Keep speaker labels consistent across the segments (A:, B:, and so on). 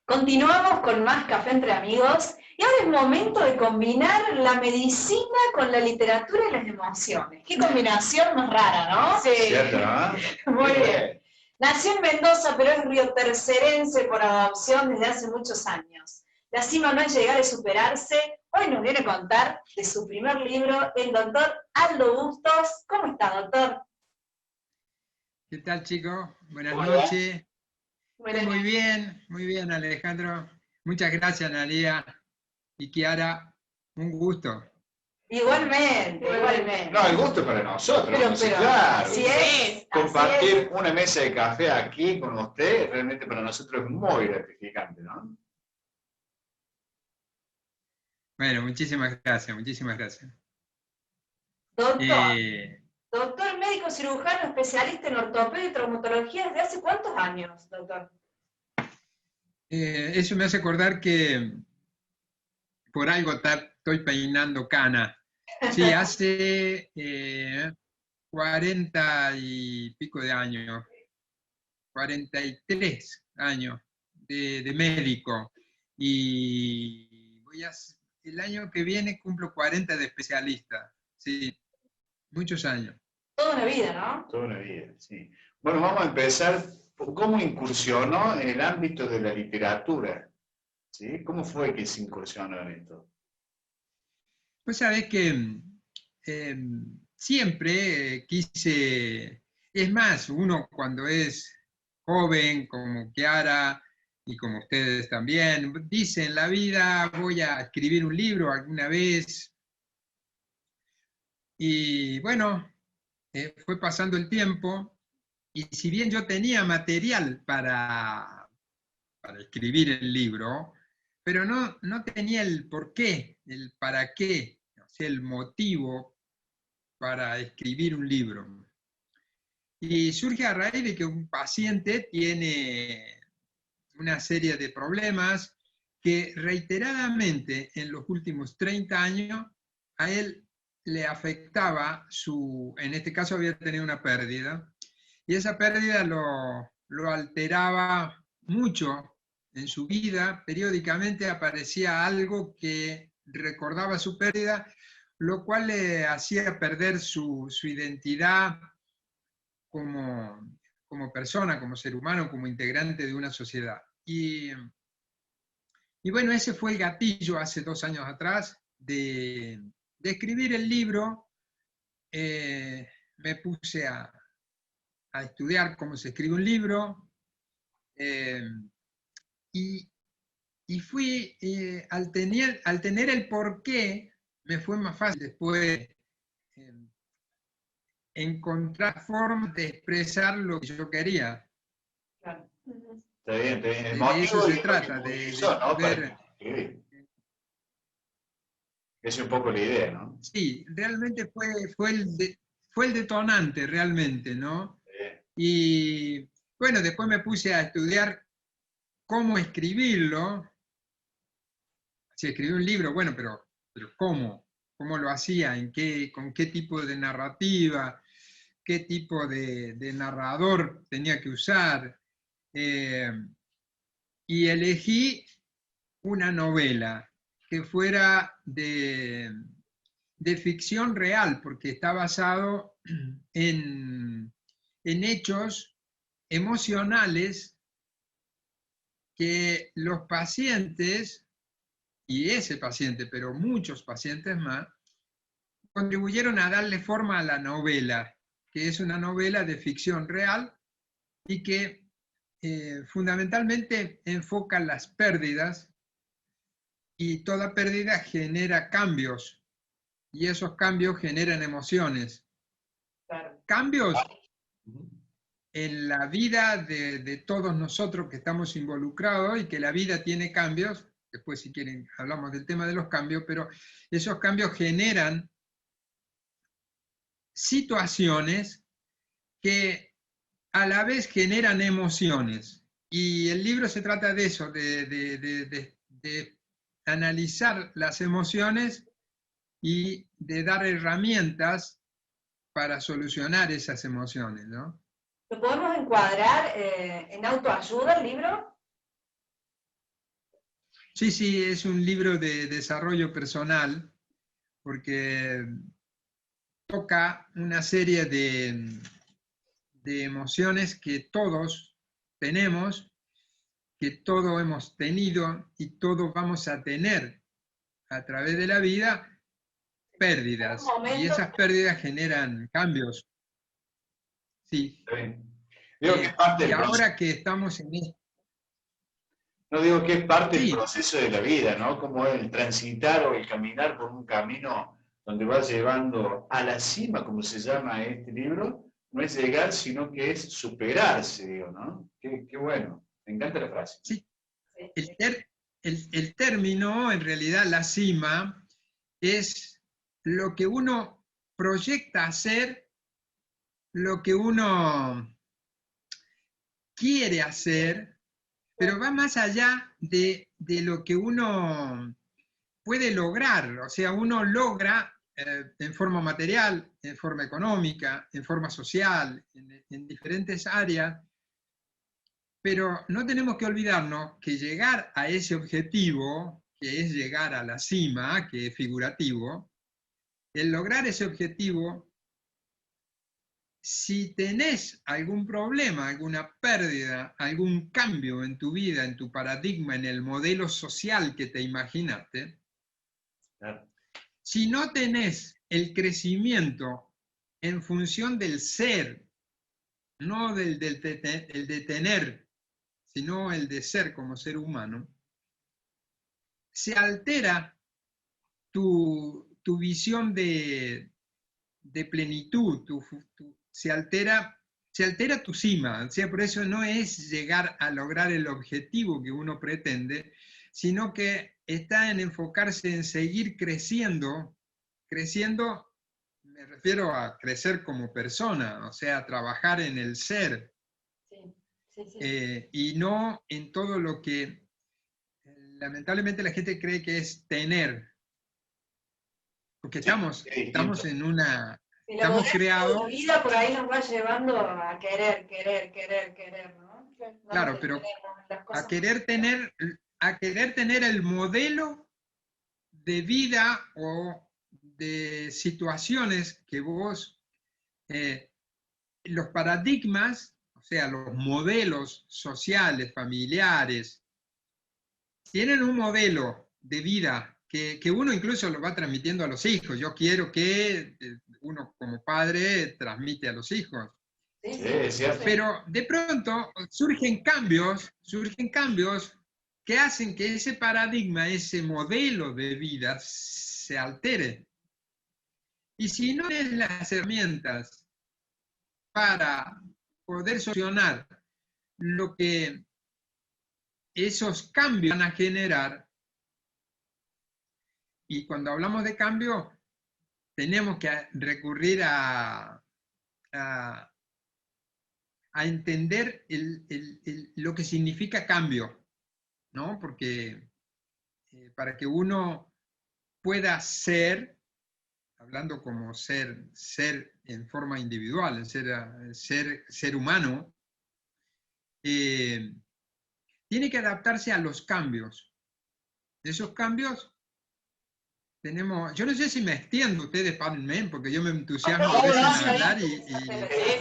A: Continuamos con más Café entre Amigos y ahora es momento de combinar la medicina con la literatura y las emociones. Qué combinación más rara, ¿no?
B: Sí. ¿Cierto, no?
A: Muy bien. Nació en Mendoza, pero es riotercerense por adopción desde hace muchos años. La cima no es llegar a superarse. Hoy nos viene a contar de su primer libro, el doctor Aldo Bustos. ¿Cómo está, doctor?
C: ¿Qué tal, chicos? Buenas
A: Hola.
C: noches.
A: Buenas
C: Muy bien, Alejandro. Muchas gracias, Analia y Kiara. Un gusto.
A: Igualmente, igualmente.
B: No, el gusto es para nosotros,
A: Pero,
B: claro.
A: así es.
B: Compartir una mesa de café aquí con usted realmente para nosotros es muy gratificante, ¿no?
C: Bueno, muchísimas gracias, muchísimas gracias.
A: Doctor médico cirujano especialista en ortopedia y traumatología ¿desde hace cuántos años, doctor?
C: Eso me hace acordar que por algo estoy peinando cana. Sí, hace 40 y pico de años, 43 años de médico. Y el año que viene cumplo 40 de especialista. Sí, muchos años.
A: Toda una vida, ¿no?
B: Toda una vida, sí. Bueno, vamos a empezar por cómo incursionó en el ámbito de la literatura. ¿Sí? ¿Cómo fue que se incursionó en esto?
C: Pues sabés que siempre quise, es más, uno cuando es joven, como Kiara y como ustedes también, dice en la vida voy a escribir un libro alguna vez. Y bueno, fue pasando el tiempo y si bien yo tenía material para escribir el libro, pero no tenía el por qué, el para qué, o sea, el motivo para escribir un libro. Y surge a raíz de que un paciente tiene una serie de problemas que reiteradamente en los últimos 30 años a él le afectaba en este caso había tenido una pérdida, y esa pérdida lo alteraba mucho en su vida. Periódicamente aparecía algo que recordaba su pérdida, lo cual le hacía perder su identidad como persona, como ser humano, como integrante de una sociedad. Y bueno, ese fue el gatillo hace 2 años atrás de escribir el libro. Me puse a estudiar cómo se escribe un libro, y, y fui, al tener el porqué, me fue más fácil después encontrar formas de expresar lo que yo quería.
A: Claro.
B: Está bien, está bien. El
C: De eso
B: motivo
C: se
B: y lo que
C: trata,
B: movilizó, ¿no?
C: ver.
B: Esa es un poco la idea, ¿no?
C: Sí, realmente fue el detonante, realmente, ¿no? Y bueno, después me puse a estudiar cómo escribirlo. Si escribí un libro, bueno, pero ¿cómo? ¿Cómo lo hacía? ¿Con qué tipo de narrativa? ¿Qué tipo de narrador tenía que usar? Y elegí una novela que fuera de ficción real, porque está basado en hechos emocionales que los pacientes, y ese paciente, pero muchos pacientes más, contribuyeron a darle forma a la novela, que es una novela de ficción real y que fundamentalmente enfoca las pérdidas, y toda pérdida genera cambios y esos cambios generan emociones.
A: Claro.
C: Cambios en la vida de todos nosotros que estamos involucrados, y que la vida tiene cambios. Después, si quieren, hablamos del tema de los cambios, pero esos cambios generan situaciones que a la vez generan emociones. Y el libro se trata de eso, de analizar las emociones y de dar herramientas para solucionar esas emociones, ¿no?
A: ¿Lo podemos encuadrar en autoayuda el libro?
C: Sí, sí, es un libro de desarrollo personal porque toca una serie de emociones que todos tenemos, que todos hemos tenido y todos vamos a tener a través de la vida
A: Un
C: pérdidas. Y
A: momento,
C: esas pérdidas generan cambios. Sí.
B: Está bien. Digo que es parte
C: Y
B: del proceso.
C: ahora que estamos en esto,
B: No digo que es parte del
C: sí,
B: proceso de la vida, ¿no? Como el transitar o el caminar por un camino donde vas llevando a la cima, como se llama este libro, no es llegar, sino que es superarse, digo, ¿no? Qué bueno, me encanta la frase.
C: sí. El término, en realidad, la cima, es lo que uno proyecta hacer, lo que uno quiere hacer, pero va más allá de lo que uno puede lograr. O sea, uno logra en forma material, en forma económica, en forma social, en diferentes áreas, pero no tenemos que olvidarnos que llegar a ese objetivo, que es llegar a la cima, que es figurativo, el lograr ese objetivo, si tenés algún problema, alguna pérdida, algún cambio en tu vida, en tu paradigma, en el modelo social que te imaginaste,
B: Claro.
C: si no tenés el crecimiento en función del ser, no el de tener, sino el de ser como ser humano, se altera tu visión de plenitud, se altera tu cima. O sea, por eso no es llegar a lograr el objetivo que uno pretende, sino que está en enfocarse en seguir creciendo. Creciendo, me refiero a crecer como persona, o sea, trabajar en el ser,
A: sí, sí, sí.
C: y no en todo lo que lamentablemente la gente cree que es tener, porque
B: Sí,
C: estamos
B: es distinto.
C: en una,
A: Y la
C: estamos
A: modernidad de la
C: creados,
A: vida por ahí nos va llevando a querer, ¿no? No nos
C: claro, pero
A: detenemos, las
C: a
A: cosas no
C: querer
A: pasan.
C: tener, a querer tener el modelo de vida o de situaciones que vos, los paradigmas, o sea, los modelos sociales, familiares, tienen un modelo de vida que uno incluso lo va transmitiendo a los hijos. Yo quiero que uno como padre transmite a los hijos.
A: Sí,
B: Sí,
A: sí,
B: es cierto.
C: Pero de pronto surgen cambios que hacen que ese paradigma, ese modelo de vida se altere. Y si no tienes las herramientas para poder solucionar lo que esos cambios van a generar, y cuando hablamos de cambio, tenemos que recurrir a entender lo que significa cambio, ¿no? Porque para que uno pueda ser, hablando como ser en forma individual, ser humano, tiene que adaptarse a los cambios. Esos cambios tenemos, yo no sé si me extiendo, ustedes párenme, porque yo me entusiasmo a veces en hablar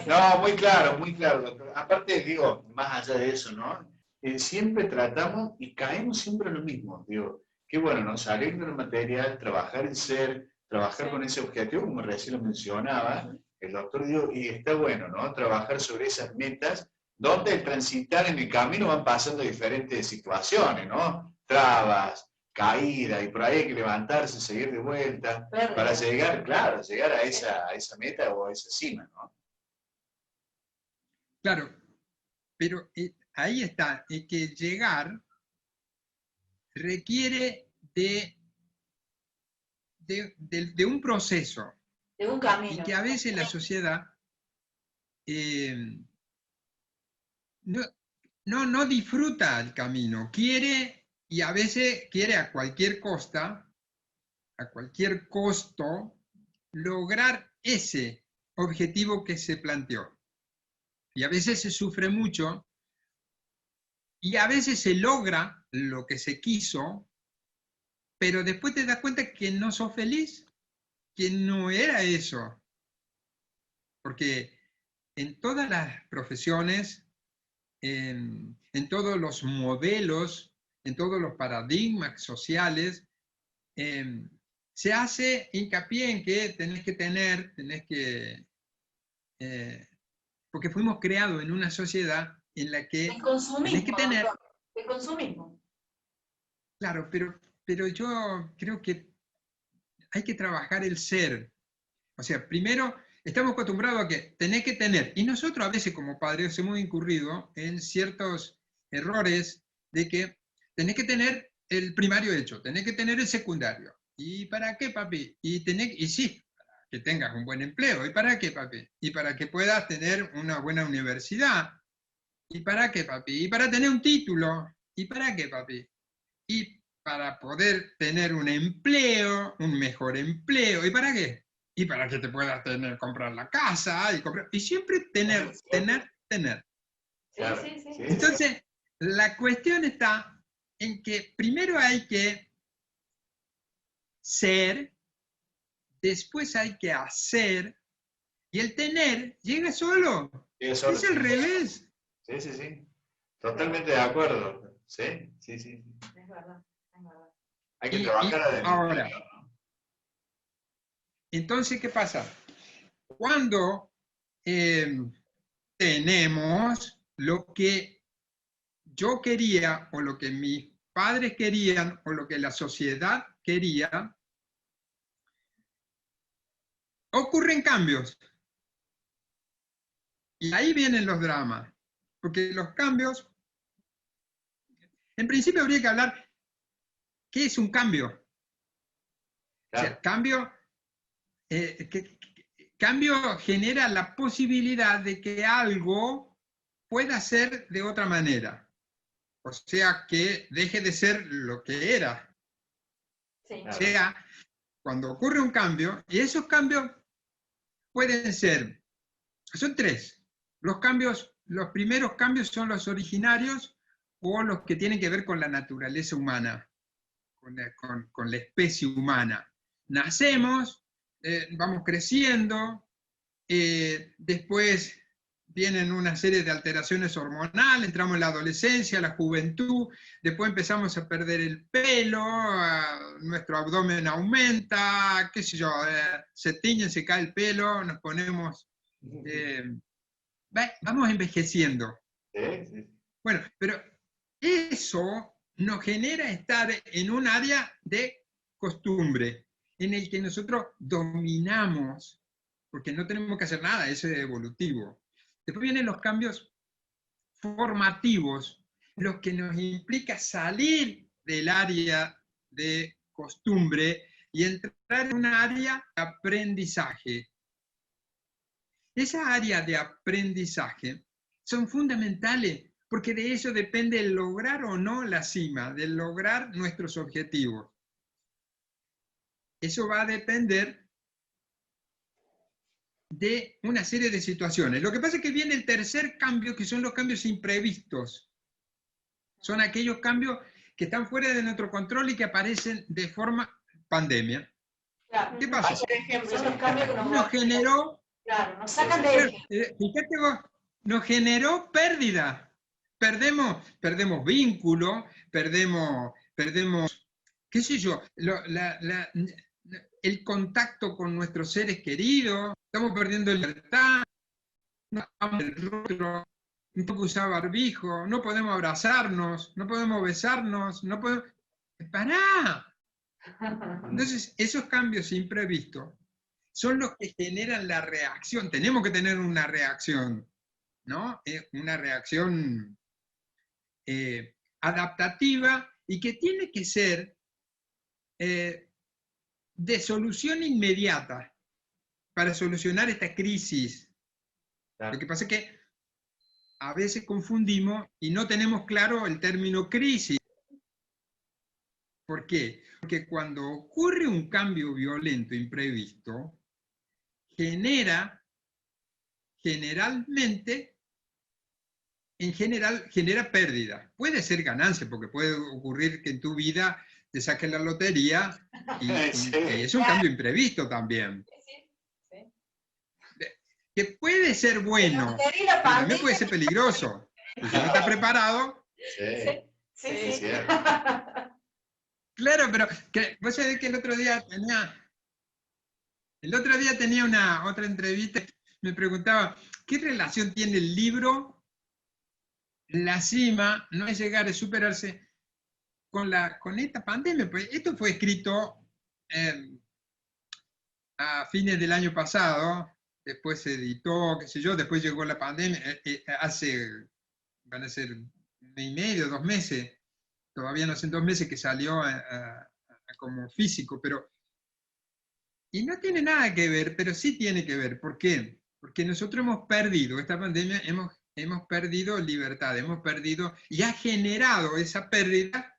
B: No, muy claro, muy claro, doctor. Aparte, digo, más allá de eso, ¿no? Siempre tratamos y caemos siempre en lo mismo. Digo, qué bueno, ¿no? Salir de lo material, trabajar en ser, trabajar con ese objetivo, como recién lo mencionaba el doctor, digo, y está bueno, ¿no? Trabajar sobre esas metas, donde al transitar en el camino van pasando diferentes situaciones, ¿no? Trabas, caída, y por ahí hay que levantarse, seguir de vuelta, para llegar, claro, llegar a esa meta o a esa cima, ¿no?
C: claro, pero ahí está, es que llegar requiere de un proceso,
A: De un camino.
C: y que a veces la sociedad no disfruta el camino, quiere, y a veces quiere a cualquier costa, a cualquier costo, lograr ese objetivo que se planteó. Y a veces se sufre mucho, y a veces se logra lo que se quiso, pero después te das cuenta que no sos feliz, que no era eso. Porque en todas las profesiones, en todos los modelos, en todos los paradigmas sociales, se hace hincapié en que tenés que tener, porque fuimos creados en una sociedad en la que
A: El consumismo,
C: tenés que tener.
A: doctor, el consumismo.
C: Claro, pero yo creo que hay que trabajar el ser. O sea, primero estamos acostumbrados a que tenés que tener, y nosotros a veces como padres hemos incurrido en ciertos errores de que tenés que tener el primario hecho, tenés que tener el secundario. ¿Y para qué, papi? Y sí, para que tengas un buen empleo. ¿Y para qué, papi? Y para que puedas tener una buena universidad. ¿Y para qué, papi? Y para tener un título. ¿Y para qué, papi? Y para poder tener un empleo, un mejor empleo. ¿Y para qué? Y para que te puedas comprar la casa y siempre tener.
A: Sí, sí, sí.
C: Entonces, la cuestión está en que primero hay que ser, después hay que hacer, y el tener llega solo. Es el revés.
B: Sí, sí, sí. Totalmente de acuerdo. Sí, sí, sí.
A: Es verdad, es verdad.
B: Hay que trabajar adentro.
C: Ahora, entonces, ¿qué pasa? Cuando tenemos lo que yo quería, o lo que mis padres querían, o lo que la sociedad quería, ocurren cambios. Y ahí vienen los dramas. Porque los cambios, en principio habría que hablar, ¿qué es un cambio? Claro. O sea, cambio genera la posibilidad de que algo pueda ser de otra manera. O sea, que deje de ser lo que era. Sí. O sea, cuando ocurre un cambio, y esos cambios pueden ser, son tres. Los primeros cambios son los originarios o los que tienen que ver con la naturaleza humana, con la especie humana. Nacemos, vamos creciendo, después vienen una serie de alteraciones hormonales, entramos en la adolescencia, la juventud, después empezamos a perder el pelo, nuestro abdomen aumenta, qué sé yo, se tiñe, se cae el pelo, nos ponemos... vamos envejeciendo. Bueno, pero eso nos genera estar en un área de costumbre, en el que nosotros dominamos, porque no tenemos que hacer nada, eso es evolutivo. Después vienen los cambios formativos, los que nos implica salir del área de costumbre y entrar en un área de aprendizaje. Esa área de aprendizaje son fundamentales, porque de eso depende el lograr o no la cima, del lograr nuestros objetivos. Eso va a depender de una serie de situaciones. Lo que pasa es que viene el tercer cambio, que son los cambios imprevistos. Son aquellos cambios que están fuera de nuestro control y que aparecen de forma pandemia.
A: Claro.
C: ¿Qué pasa?
A: Por ejemplo, son los cambios que
C: nos generó...
A: Claro, nos sacan de...
C: Fíjate vos, nos generó pérdida. Perdemos vínculo, perdemos, qué sé yo, el contacto con nuestros seres queridos, estamos perdiendo libertad, no podemos el rostro, no podemos usar barbijo, no podemos abrazarnos, no podemos besarnos, no podemos... ¡Pará! Entonces, esos cambios imprevistos son los que generan la reacción. Tenemos que tener una reacción, ¿no? Una reacción adaptativa y que tiene que ser de solución inmediata para solucionar esta crisis. Claro. Lo que pasa es que a veces confundimos y no tenemos claro el término crisis. ¿Por qué? Porque cuando ocurre un cambio violento imprevisto, genera generalmente en general genera pérdida. Puede ser ganancia, porque puede ocurrir que en tu vida te saques la lotería y es un cambio imprevisto también. Que puede ser bueno, pero también puede ser peligroso. Si no está preparado.
A: Sí.
C: Claro, pero vos sabés que el otro día tenía otra entrevista, me preguntaba, ¿qué relación tiene el libro La Cima, no es llegar, es superarse, con esta pandemia? Pues esto fue escrito a fines del año pasado, después se editó, qué sé yo, después llegó la pandemia, van a ser 1 mes y medio, 2 meses, todavía no hacen 2 meses que salió como físico, pero... Y no tiene nada que ver, pero sí tiene que ver. ¿Por qué? Porque nosotros hemos perdido, esta pandemia, hemos perdido libertad, hemos perdido, y ha generado esa pérdida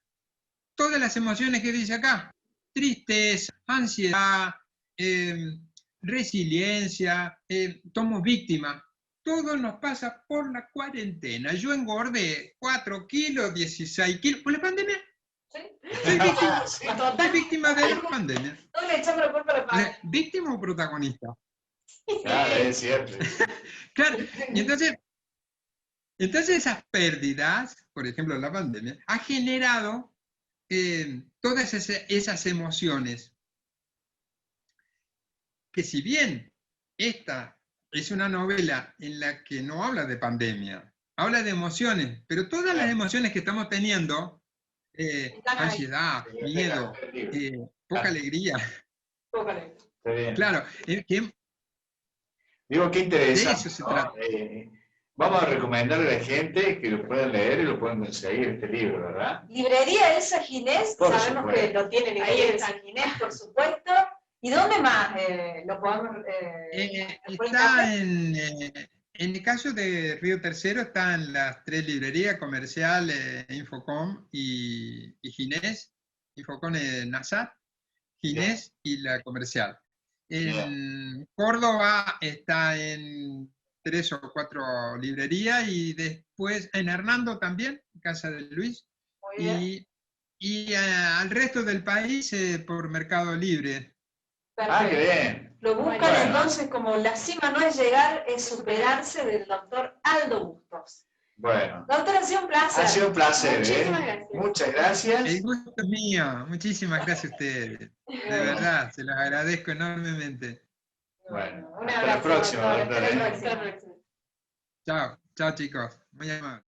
C: todas las emociones que dice acá. Tristeza, ansiedad, resiliencia, somos víctimas. Todo nos pasa por la cuarentena. Yo engordé 4 kilos, 16 kilos, por la pandemia. Soy víctima de la pandemia.
A: No le echamos la culpa a la pandemia.
C: ¿Víctima o protagonista?
B: Claro, es cierto.
C: Claro, y entonces esas pérdidas, por ejemplo la pandemia, ha generado todas esas emociones, que si bien esta es una novela en la que no habla de pandemia, habla de emociones, pero todas las emociones que estamos teniendo, ansiedad, miedo, poca alegría.
B: Está bien.
C: Claro,
B: Digo, qué interesante.
C: de eso se trata.
B: Vamos a recomendarle a la gente que lo puedan leer y lo puedan conseguir, este libro, ¿verdad?
A: Librería Elsa Ginés,
B: Por
A: sabemos
B: supuesto.
A: que lo tiene Librería Elsa Ginés, por supuesto. ¿Y dónde más lo podemos...?
C: Está en el caso de Río Tercero, están las 3 librerías, Comercial, Infocom y Ginés. Infocom es Nazar, Ginés y la Comercial. En Córdoba está en 3 o 4 librerías, y después en Hernando también, Casa de Luis, y al resto del país por Mercado Libre.
B: Ah, qué bien.
A: Lo buscan entonces como La Cima no es llegar, es superarse, del doctor Aldo Bustos.
B: Bueno.
A: Doctor, ha sido un placer.
B: Ha sido un placer.
A: Muchísimas gracias.
B: Muchas gracias.
C: El gusto es mío. Muchísimas gracias a ustedes. De verdad, se los agradezco enormemente.
B: Bueno,
A: un
B: hasta la próxima, doctor.
A: Hasta la próxima.
C: Chao, chao chicos. Muy amable.